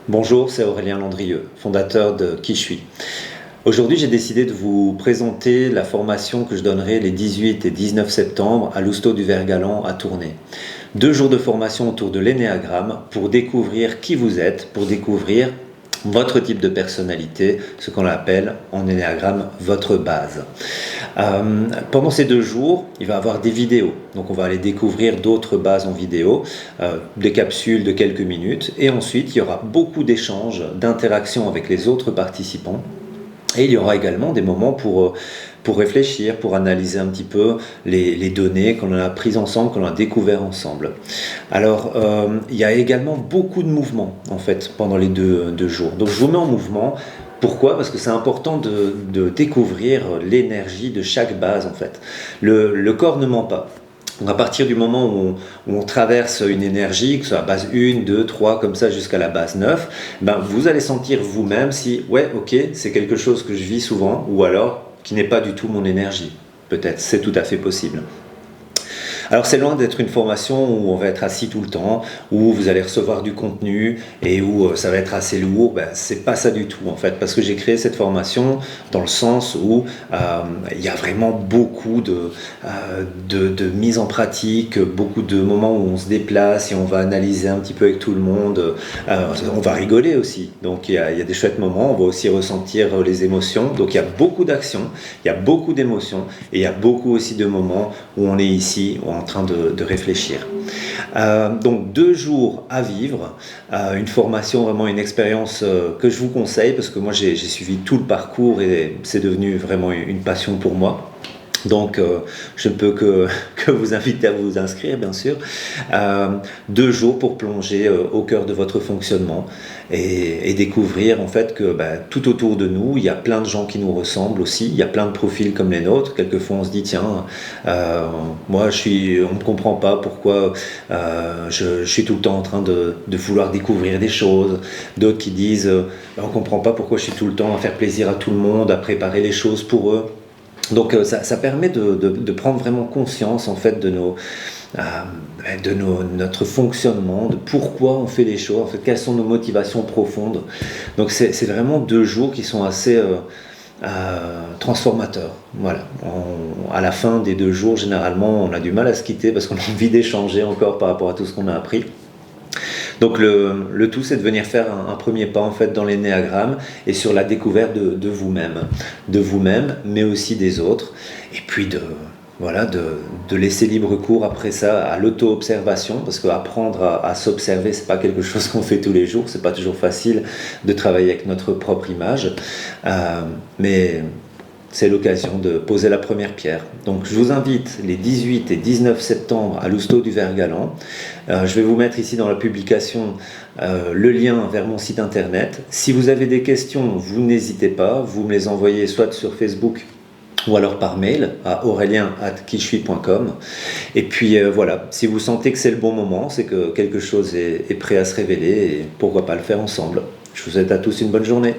Bonjour, c'est Aurélien Landrieux, fondateur de Qui je suis. Aujourd'hui, j'ai décidé de vous présenter la formation que je donnerai les 18 et 19 septembre à l'Hosto du Vert-Galant à Tournai. 2 jours de formation autour de l'énéagramme pour découvrir qui vous êtes, pour découvrir votre type de personnalité, ce qu'on appelle en énéagramme votre base. Pendant ces 2 jours, il va y avoir des vidéos. Donc on va aller découvrir d'autres bases en vidéo, des capsules de quelques minutes. Et ensuite, il y aura beaucoup d'échanges, d'interactions avec les autres participants. Et il y aura également des moments pour réfléchir, pour analyser un petit peu les données qu'on a prises ensemble, qu'on a découvert ensemble. Alors, il y a également beaucoup de mouvements, en fait, pendant les deux jours. Donc, je vous mets en mouvement. Pourquoi ? Parce que c'est important de découvrir l'énergie de chaque base, en fait. Le corps ne ment pas. Donc à partir du moment où on traverse une énergie, que ce soit à base 1, 2, 3, comme ça jusqu'à la base 9, vous allez sentir vous-même si, ouais, ok, c'est quelque chose que je vis souvent, ou alors qui n'est pas du tout mon énergie. Peut-être, c'est tout à fait possible. Alors c'est loin d'être une formation où on va être assis tout le temps, où vous allez recevoir du contenu et où ça va être assez lourd. C'est pas ça du tout en fait, parce que j'ai créé cette formation dans le sens où il y a vraiment beaucoup de mise en pratique, beaucoup de moments où on se déplace et on va analyser un petit peu avec tout le monde. On va rigoler aussi, donc il y a des chouettes moments, on va aussi ressentir les émotions. Donc il y a beaucoup d'actions, il y a beaucoup d'émotions et il y a beaucoup aussi de moments où on est ici, en train de réfléchir. Donc 2 jours à vivre, une formation, vraiment une expérience que je vous conseille parce que moi j'ai suivi tout le parcours et c'est devenu vraiment une passion pour moi. Donc je ne peux que vous inviter à vous inscrire bien sûr. 2 jours pour plonger au cœur de votre fonctionnement et découvrir en fait que tout autour de nous il y a plein de gens qui nous ressemblent aussi, il y a plein de profils comme les nôtres. Quelquefois on se dit tiens moi on ne comprend pas pourquoi je suis tout le temps en train de vouloir découvrir des choses. D'autres qui disent on ne comprend pas pourquoi je suis tout le temps à faire plaisir à tout le monde, à préparer les choses pour eux. Donc ça permet de prendre vraiment conscience en fait de notre fonctionnement, de pourquoi on fait les choses, en fait quelles sont nos motivations profondes. Donc c'est vraiment 2 jours qui sont assez transformateurs. Voilà. À la fin des 2 jours, généralement, on a du mal à se quitter parce qu'on a envie d'échanger encore par rapport à tout ce qu'on a appris. Donc le tout, c'est de venir faire un premier pas en fait dans l'énéagramme et sur la découverte de vous-même, mais aussi des autres, et puis de laisser libre cours après ça à l'auto-observation, parce qu'apprendre à s'observer, c'est pas quelque chose qu'on fait tous les jours, c'est pas toujours facile de travailler avec notre propre image, mais c'est l'occasion de poser la première pierre. Donc je vous invite les 18 et 19 septembre à l'Hosto du Vert-Galant. Je vais vous mettre ici dans la publication le lien vers mon site internet. Si vous avez des questions, vous n'hésitez pas, vous me les envoyez soit sur Facebook ou alors par mail à aurélien@quijessuis.com. Et puis voilà, si vous sentez que c'est le bon moment, c'est que quelque chose est prêt à se révéler et pourquoi pas le faire ensemble. Je vous souhaite à tous une bonne journée.